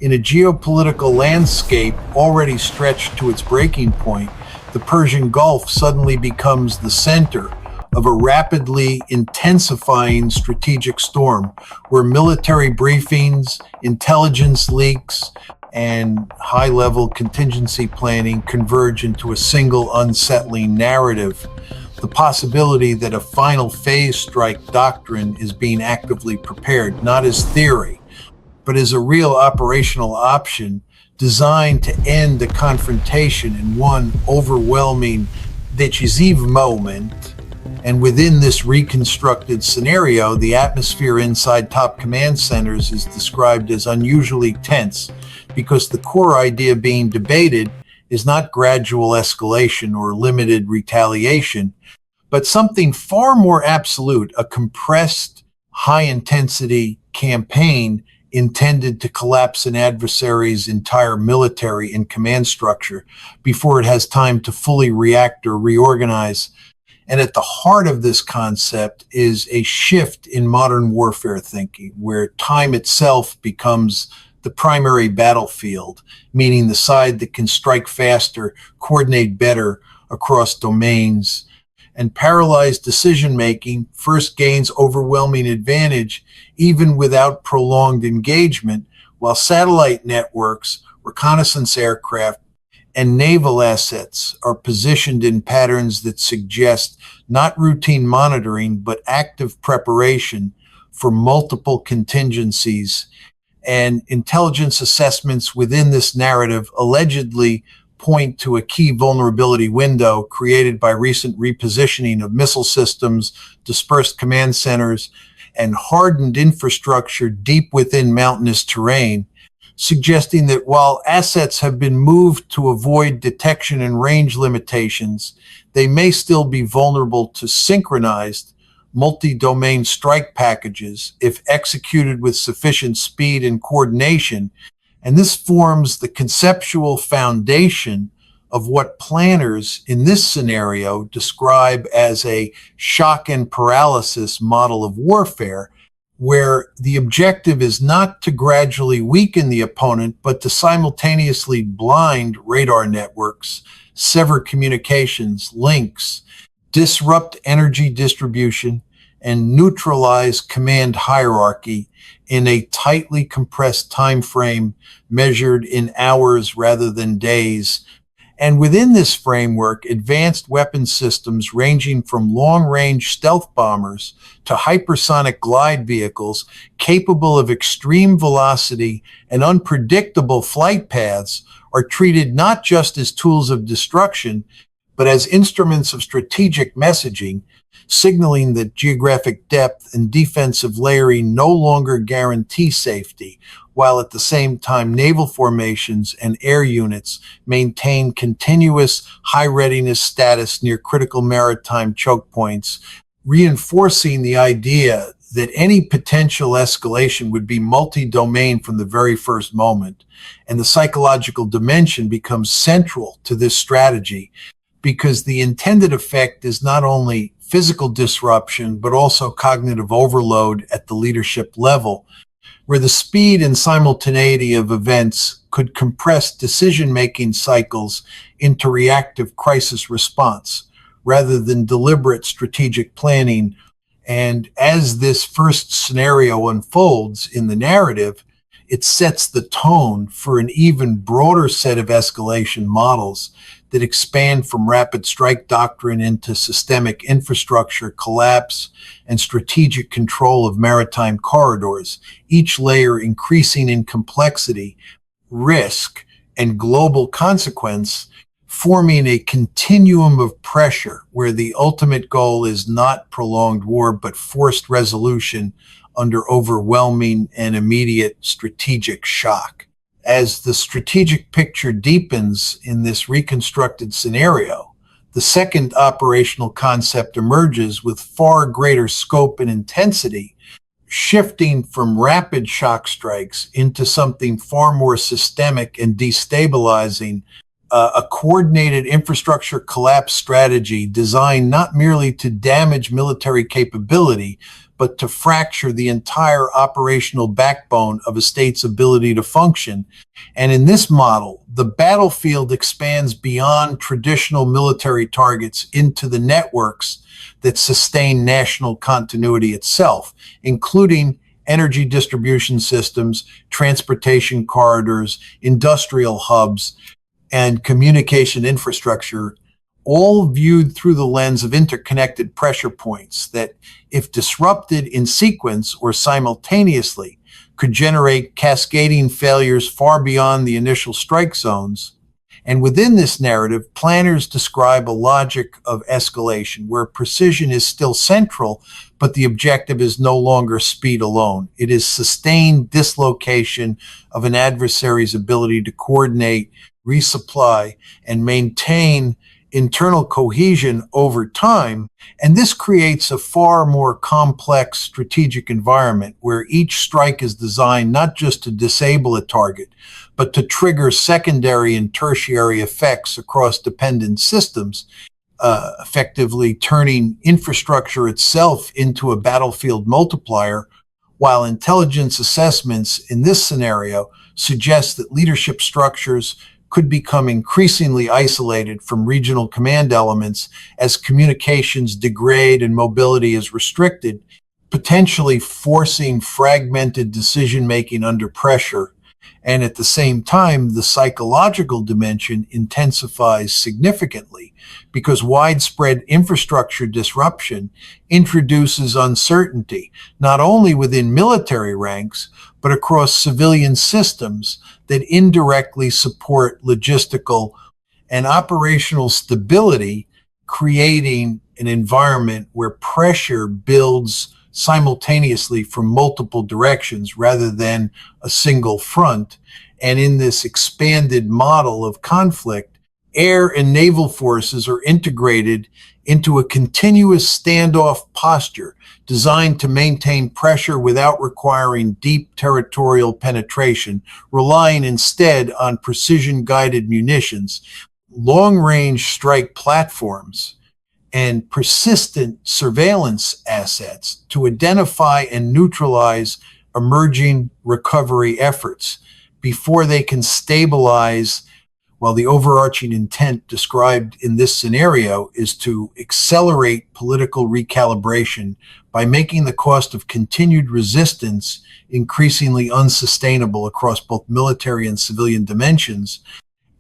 In a geopolitical landscape already stretched to its breaking point, the Persian Gulf suddenly becomes the center of a rapidly intensifying strategic storm where military briefings, intelligence leaks, and high level contingency planning converge into a single unsettling narrative. The possibility that a final phase strike doctrine is being actively prepared, not as theory, but as a real operational option designed to end the confrontation in one overwhelming decisive moment. And within this reconstructed scenario, the atmosphere inside top command centers is described as unusually tense because the core idea being debated is not gradual escalation or limited retaliation, but something far more absolute, a compressed, high-intensity campaign intended to collapse an adversary's entire military and command structure before it has time to fully react or reorganize. And at the heart of this concept is a shift in modern warfare thinking, where time itself becomes the primary battlefield, meaning the side that can strike faster, coordinate better across domains, and paralyzed decision-making first gains overwhelming advantage even without prolonged engagement, while satellite networks, reconnaissance aircraft, and naval assets are positioned in patterns that suggest not routine monitoring, but active preparation for multiple contingencies. And intelligence assessments within this narrative allegedly point to a key vulnerability window created by recent repositioning of missile systems, dispersed command centers, and hardened infrastructure deep within mountainous terrain, suggesting that while assets have been moved to avoid detection and range limitations, they may still be vulnerable to synchronized multi-domain strike packages if executed with sufficient speed and coordination. And this forms the conceptual foundation of what planners in this scenario describe as a shock and paralysis model of warfare, where the objective is not to gradually weaken the opponent, but to simultaneously blind radar networks, sever communications, links, disrupt energy distribution, and neutralize command hierarchy in a tightly compressed time frame measured in hours rather than days. And within this framework, advanced weapon systems ranging from long-range stealth bombers to hypersonic glide vehicles capable of extreme velocity and unpredictable flight paths are treated not just as tools of destruction, but as instruments of strategic messaging, signaling that geographic depth and defensive layering no longer guarantee safety, while at the same time naval formations and air units maintain continuous high readiness status near critical maritime choke points, reinforcing the idea that any potential escalation would be multi-domain from the very first moment. And the psychological dimension becomes central to this strategy because the intended effect is not only physical disruption, but also cognitive overload at the leadership level, where the speed and simultaneity of events could compress decision-making cycles into reactive crisis response rather than deliberate strategic planning. And as this first scenario unfolds in the narrative, it sets the tone for an even broader set of escalation models that expand from rapid strike doctrine into systemic infrastructure collapse and strategic control of maritime corridors, each layer increasing in complexity, risk, and global consequence, forming a continuum of pressure where the ultimate goal is not prolonged war, but forced resolution under overwhelming and immediate strategic shock. As the strategic picture deepens in this reconstructed scenario, the second operational concept emerges with far greater scope and intensity, shifting from rapid shock strikes into something far more systemic and destabilizing, a coordinated infrastructure collapse strategy designed not merely to damage military capability, but to fracture the entire operational backbone of a state's ability to function. And in this model, the battlefield expands beyond traditional military targets into the networks that sustain national continuity itself, including energy distribution systems, transportation corridors, industrial hubs, and communication infrastructure, all viewed through the lens of interconnected pressure points that, if disrupted in sequence or simultaneously, could generate cascading failures far beyond the initial strike zones. And within this narrative, planners describe a logic of escalation where precision is still central, but the objective is no longer speed alone. It is sustained dislocation of an adversary's ability to coordinate, resupply, and maintain internal cohesion over time. And this creates a far more complex strategic environment where each strike is designed not just to disable a target, but to trigger secondary and tertiary effects across dependent systems, effectively turning infrastructure itself into a battlefield multiplier, while intelligence assessments in this scenario suggest that leadership structures could become increasingly isolated from regional command elements as communications degrade and mobility is restricted, potentially forcing fragmented decision-making under pressure. And at the same time, the psychological dimension intensifies significantly because widespread infrastructure disruption introduces uncertainty, not only within military ranks, but across civilian systems that indirectly support logistical and operational stability, creating an environment where pressure builds simultaneously from multiple directions rather than a single front. And in this expanded model of conflict, air and naval forces are integrated into a continuous standoff posture designed to maintain pressure without requiring deep territorial penetration, relying instead on precision-guided munitions, long-range strike platforms, and persistent surveillance assets to identify and neutralize emerging recovery efforts before they can stabilize. While the overarching intent described in this scenario is to accelerate political recalibration by making the cost of continued resistance increasingly unsustainable across both military and civilian dimensions.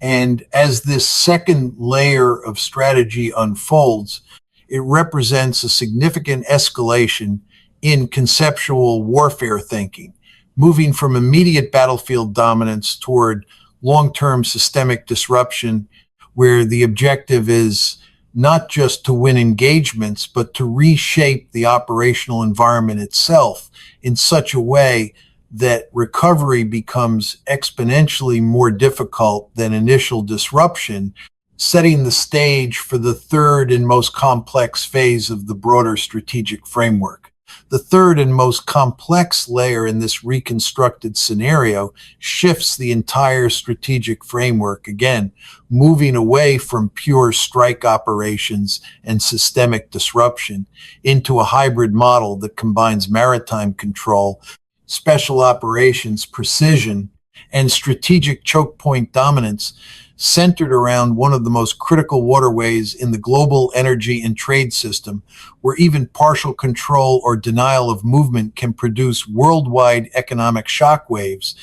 And as this second layer of strategy unfolds, it represents a significant escalation in conceptual warfare thinking, moving from immediate battlefield dominance toward long-term systemic disruption, where the objective is not just to win engagements, but to reshape the operational environment itself in such a way that recovery becomes exponentially more difficult than initial disruption, setting the stage for the third and most complex phase of the broader strategic framework. The third and most complex layer in this reconstructed scenario shifts the entire strategic framework, again, moving away from pure strike operations and systemic disruption into a hybrid model that combines maritime control, special operations, precision, and strategic choke point dominance, centered around one of the most critical waterways in the global energy and trade system, where even partial control or denial of movement can produce worldwide economic shockwaves.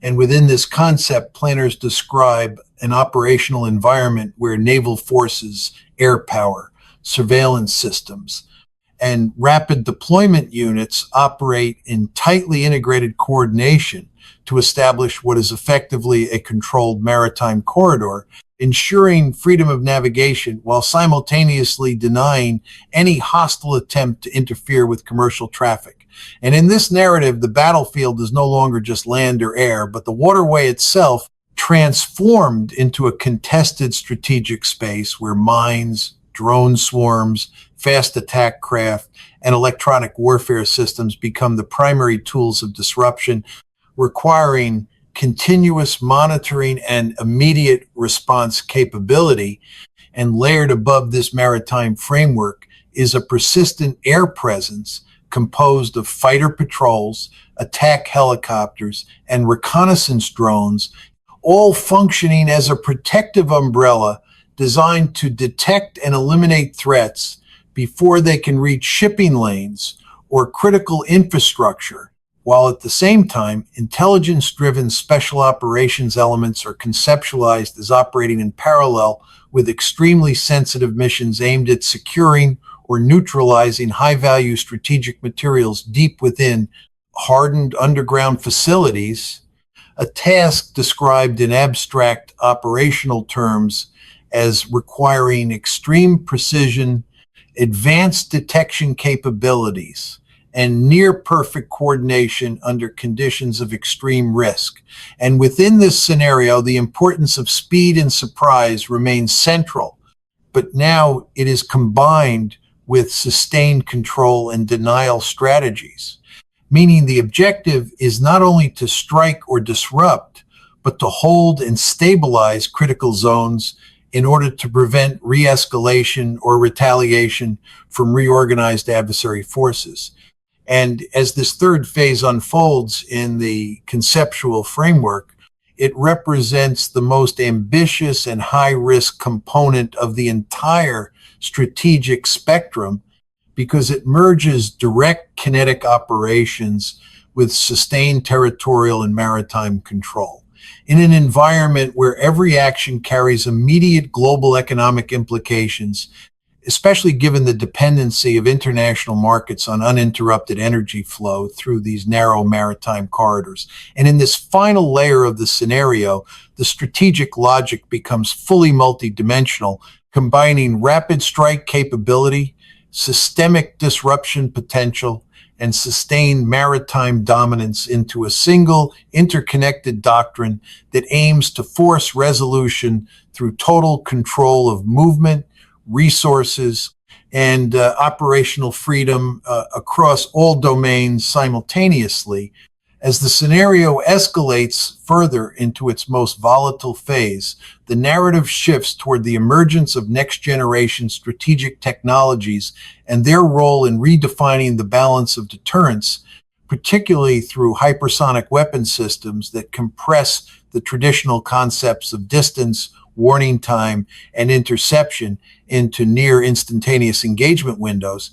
And within this concept, planners describe an operational environment where naval forces, air power, surveillance systems, and rapid deployment units operate in tightly integrated coordination to establish what is effectively a controlled maritime corridor, ensuring freedom of navigation while simultaneously denying any hostile attempt to interfere with commercial traffic. And in this narrative, the battlefield is no longer just land or air, but the waterway itself transformed into a contested strategic space where mines, drone swarms, fast attack craft, and electronic warfare systems become the primary tools of disruption, requiring continuous monitoring and immediate response capability. And layered above this maritime framework is a persistent air presence composed of fighter patrols, attack helicopters, and reconnaissance drones, all functioning as a protective umbrella designed to detect and eliminate threats before they can reach shipping lanes or critical infrastructure, while at the same time, intelligence-driven special operations elements are conceptualized as operating in parallel with extremely sensitive missions aimed at securing or neutralizing high-value strategic materials deep within hardened underground facilities, a task described in abstract operational terms as requiring extreme precision, advanced detection capabilities, and near-perfect coordination under conditions of extreme risk. And within this scenario, the importance of speed and surprise remains central, but now it is combined with sustained control and denial strategies, meaning the objective is not only to strike or disrupt, but to hold and stabilize critical zones in order to prevent re-escalation or retaliation from reorganized adversary forces. And as this third phase unfolds in the conceptual framework, it represents the most ambitious and high-risk component of the entire strategic spectrum because it merges direct kinetic operations with sustained territorial and maritime control. In an environment where every action carries immediate global economic implications, especially given the dependency of international markets on uninterrupted energy flow through these narrow maritime corridors. And in this final layer of the scenario, the strategic logic becomes fully multidimensional, combining rapid strike capability, systemic disruption potential, and sustained maritime dominance into a single interconnected doctrine that aims to force resolution through total control of movement, resources, and operational freedom across all domains simultaneously. As the scenario escalates further into its most volatile phase, the narrative shifts toward the emergence of next-generation strategic technologies and their role in redefining the balance of deterrence, particularly through hypersonic weapon systems that compress the traditional concepts of distance, warning time, and interception into near instantaneous engagement windows.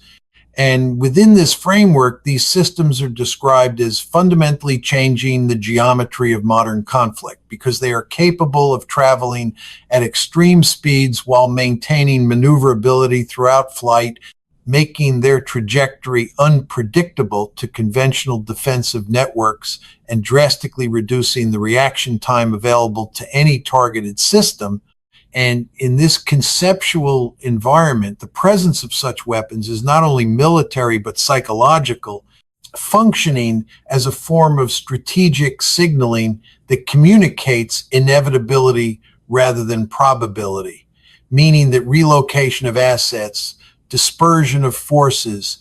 And within this framework, these systems are described as fundamentally changing the geometry of modern conflict because they are capable of traveling at extreme speeds while maintaining maneuverability throughout flight, making their trajectory unpredictable to conventional defensive networks and drastically reducing the reaction time available to any targeted system. And in this conceptual environment, the presence of such weapons is not only military but psychological, functioning as a form of strategic signaling that communicates inevitability rather than probability, meaning that relocation of assets, dispersion of forces,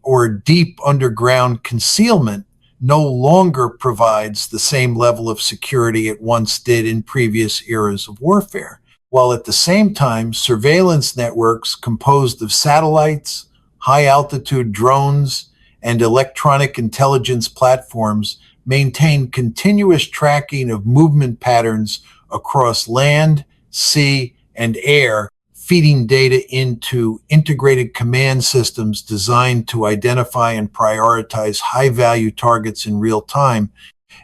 or deep underground concealment no longer provides the same level of security it once did in previous eras of warfare. While at the same time, surveillance networks composed of satellites, high-altitude drones, and electronic intelligence platforms maintain continuous tracking of movement patterns across land, sea, and air, feeding data into integrated command systems designed to identify and prioritize high-value targets in real time.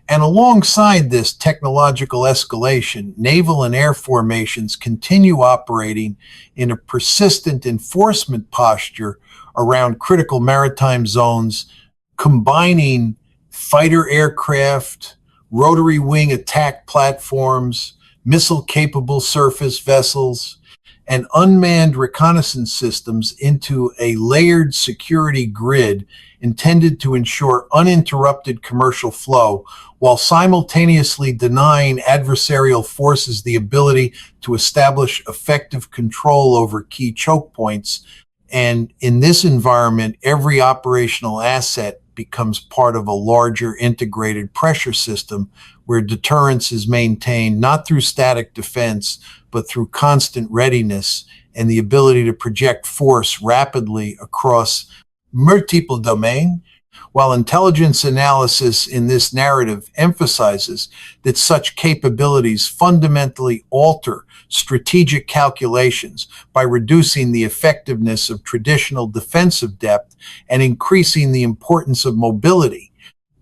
And alongside this technological escalation, naval and air formations continue operating in a persistent enforcement posture around critical maritime zones, combining fighter aircraft, rotary wing attack platforms, missile-capable surface vessels, and unmanned reconnaissance systems into a layered security grid intended to ensure uninterrupted commercial flow while simultaneously denying adversarial forces the ability to establish effective control over key choke points. And in this environment, every operational asset becomes part of a larger integrated pressure system where deterrence is maintained not through static defense, but through constant readiness and the ability to project force rapidly across multiple domain, while intelligence analysis in this narrative emphasizes that such capabilities fundamentally alter strategic calculations by reducing the effectiveness of traditional defensive depth and increasing the importance of mobility,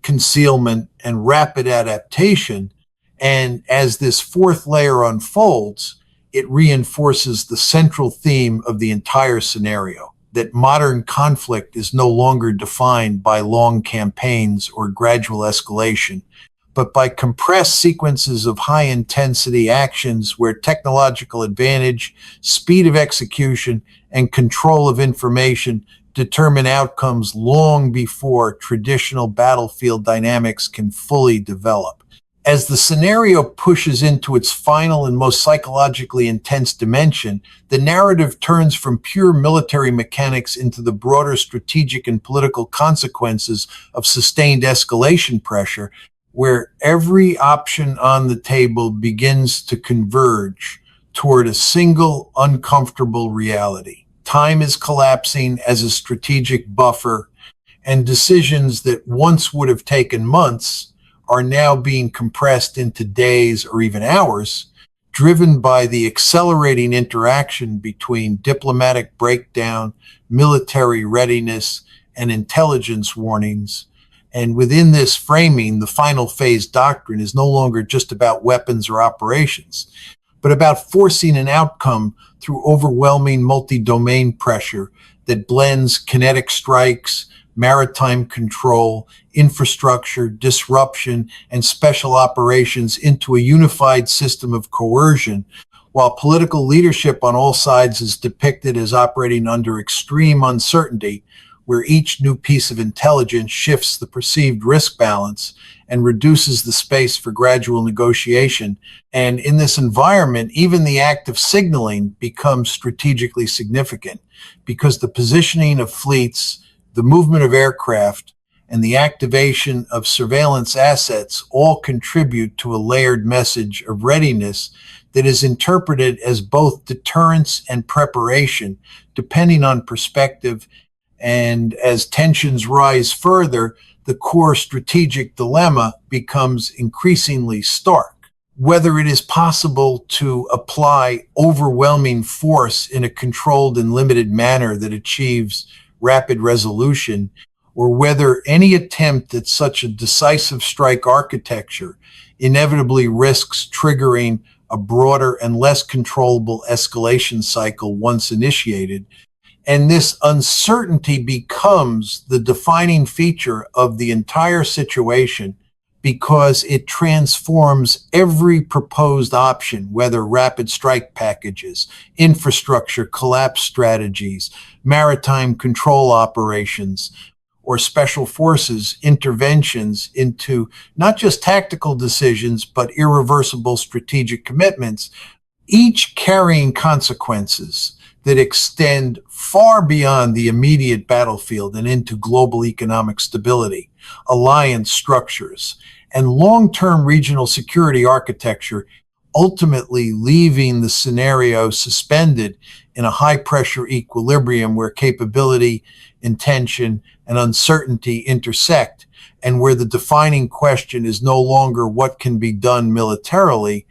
concealment, and rapid adaptation. And as this fourth layer unfolds, it reinforces the central theme of the entire scenario, that modern conflict is no longer defined by long campaigns or gradual escalation, but by compressed sequences of high-intensity actions where technological advantage, speed of execution, and control of information determine outcomes long before traditional battlefield dynamics can fully develop. As the scenario pushes into its final and most psychologically intense dimension, the narrative turns from pure military mechanics into the broader strategic and political consequences of sustained escalation pressure, where every option on the table begins to converge toward a single uncomfortable reality. Time is collapsing as a strategic buffer, and decisions that once would have taken months are now being compressed into days or even hours, driven by the accelerating interaction between diplomatic breakdown, military readiness, and intelligence warnings. And within this framing, the final phase doctrine is no longer just about weapons or operations, but about forcing an outcome through overwhelming multi-domain pressure that blends kinetic strikes, maritime control, infrastructure, disruption, and special operations into a unified system of coercion, while political leadership on all sides is depicted as operating under extreme uncertainty, where each new piece of intelligence shifts the perceived risk balance and reduces the space for gradual negotiation. And in this environment, even the act of signaling becomes strategically significant, because the positioning of fleets, the movement of aircraft, and the activation of surveillance assets all contribute to a layered message of readiness that is interpreted as both deterrence and preparation, depending on perspective. And as tensions rise further, the core strategic dilemma becomes increasingly stark. Whether it is possible to apply overwhelming force in a controlled and limited manner that achieves rapid resolution, or whether any attempt at such a decisive strike architecture inevitably risks triggering a broader and less controllable escalation cycle once initiated. And this uncertainty becomes the defining feature of the entire situation, because it transforms every proposed option, whether rapid strike packages, infrastructure collapse strategies, maritime control operations, or special forces interventions, into not just tactical decisions, but irreversible strategic commitments, each carrying consequences that extend far beyond the immediate battlefield and into global economic stability, alliance structures, and long-term regional security architecture, ultimately leaving the scenario suspended in a high-pressure equilibrium where capability, intention, and uncertainty intersect, and where the defining question is no longer what can be done militarily,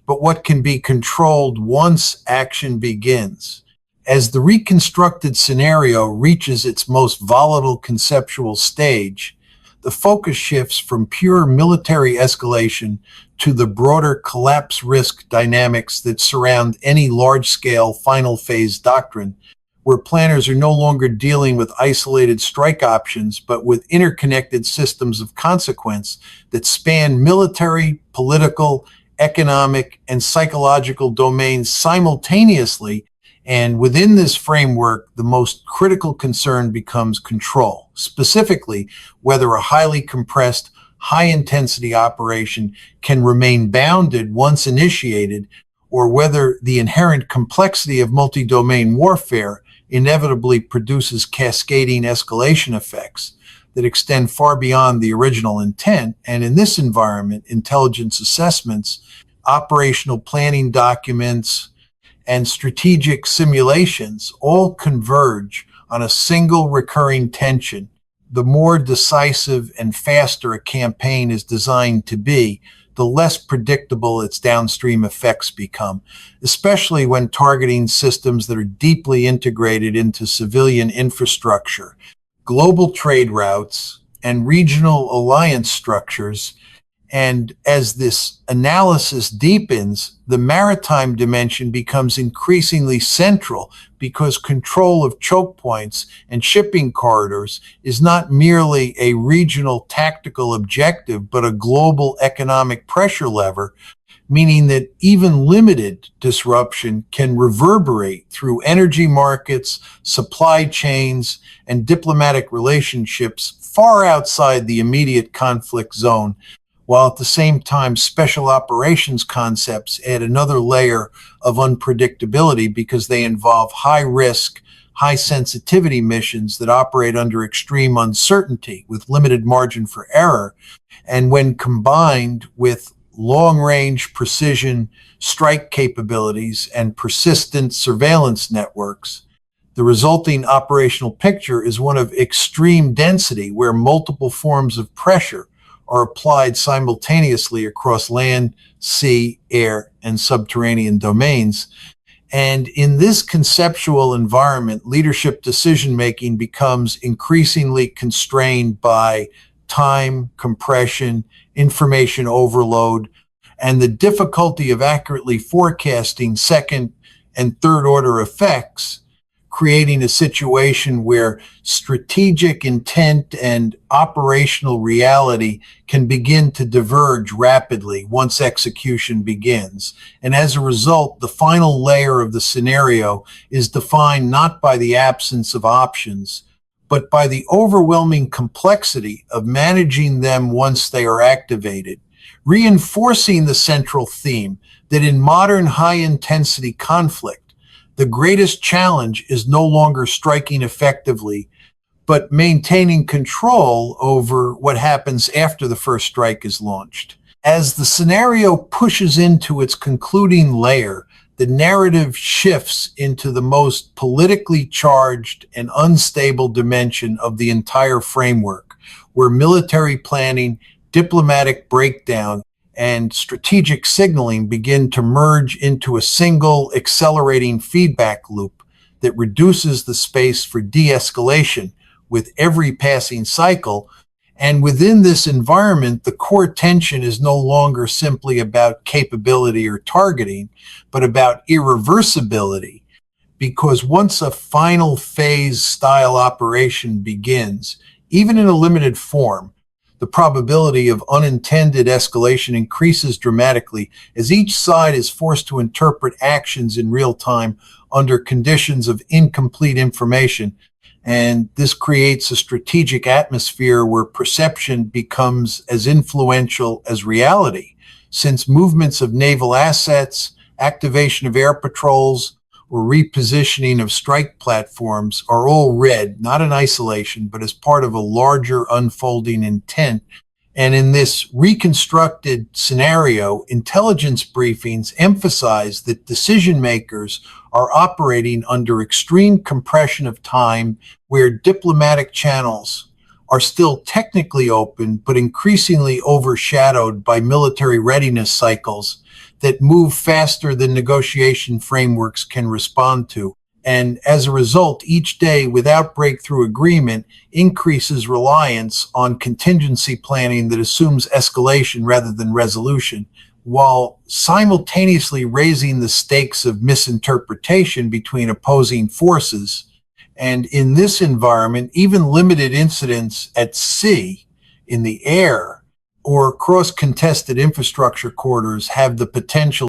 but what can be controlled once action begins. As the reconstructed scenario reaches its most volatile conceptual stage, the focus shifts from pure military escalation to the broader collapse risk dynamics that surround any large-scale final phase doctrine, where planners are no longer dealing with isolated strike options, but with interconnected systems of consequence that span military, political, economic, and psychological domains simultaneously. And within this framework, the most critical concern becomes control, specifically whether a highly compressed, high-intensity operation can remain bounded once initiated, or whether the inherent complexity of multi-domain warfare inevitably produces cascading escalation effects that extend far beyond the original intent. And in this environment, intelligence assessments, operational planning documents, and strategic simulations all converge on a single recurring tension, the more decisive and faster a campaign is designed to be, the less predictable its downstream effects become, especially when targeting systems that are deeply integrated into civilian infrastructure, global trade routes, and regional alliance structures. And as this analysis deepens, the maritime dimension becomes increasingly central because control of choke points and shipping corridors is not merely a regional tactical objective, but a global economic pressure lever, meaning that even limited disruption can reverberate through energy markets, supply chains, and diplomatic relationships far outside the immediate conflict zone, while at the same time special operations concepts add another layer of unpredictability because they involve high risk, high sensitivity missions that operate under extreme uncertainty with limited margin for error. And when combined with long range precision strike capabilities and persistent surveillance networks, the resulting operational picture is one of extreme density where multiple forms of pressure are applied simultaneously across land, sea, air, and subterranean domains. And in this conceptual environment, leadership decision-making becomes increasingly constrained by time, compression, information overload, and the difficulty of accurately forecasting second and third order effects, creating a situation where strategic intent and operational reality can begin to diverge rapidly once execution begins. And as a result, the final layer of the scenario is defined not by the absence of options, but by the overwhelming complexity of managing them once they are activated, reinforcing the central theme that in modern high-intensity conflict, the greatest challenge is no longer striking effectively, but maintaining control over what happens after the first strike is launched. As the scenario pushes into its concluding layer, the narrative shifts into the most politically charged and unstable dimension of the entire framework, where military planning, diplomatic breakdown, and strategic signaling begin to merge into a single accelerating feedback loop that reduces the space for de-escalation with every passing cycle. And within this environment, the core tension is no longer simply about capability or targeting, but about irreversibility. Because once a final phase style operation begins, even in a limited form, the probability of unintended escalation increases dramatically as each side is forced to interpret actions in real time under conditions of incomplete information. And this creates a strategic atmosphere where perception becomes as influential as reality, since movements of naval assets, activation of air patrols, or repositioning of strike platforms are all read, not in isolation, but as part of a larger unfolding intent. And in this reconstructed scenario, intelligence briefings emphasize that decision makers are operating under extreme compression of time, where diplomatic channels are still technically open, but increasingly overshadowed by military readiness cycles that move faster than negotiation frameworks can respond to. And as a result, each day without breakthrough agreement increases reliance on contingency planning that assumes escalation rather than resolution, while simultaneously raising the stakes of misinterpretation between opposing forces. And in this environment, even limited incidents at sea, in the air, or cross-contested infrastructure corridors have the potential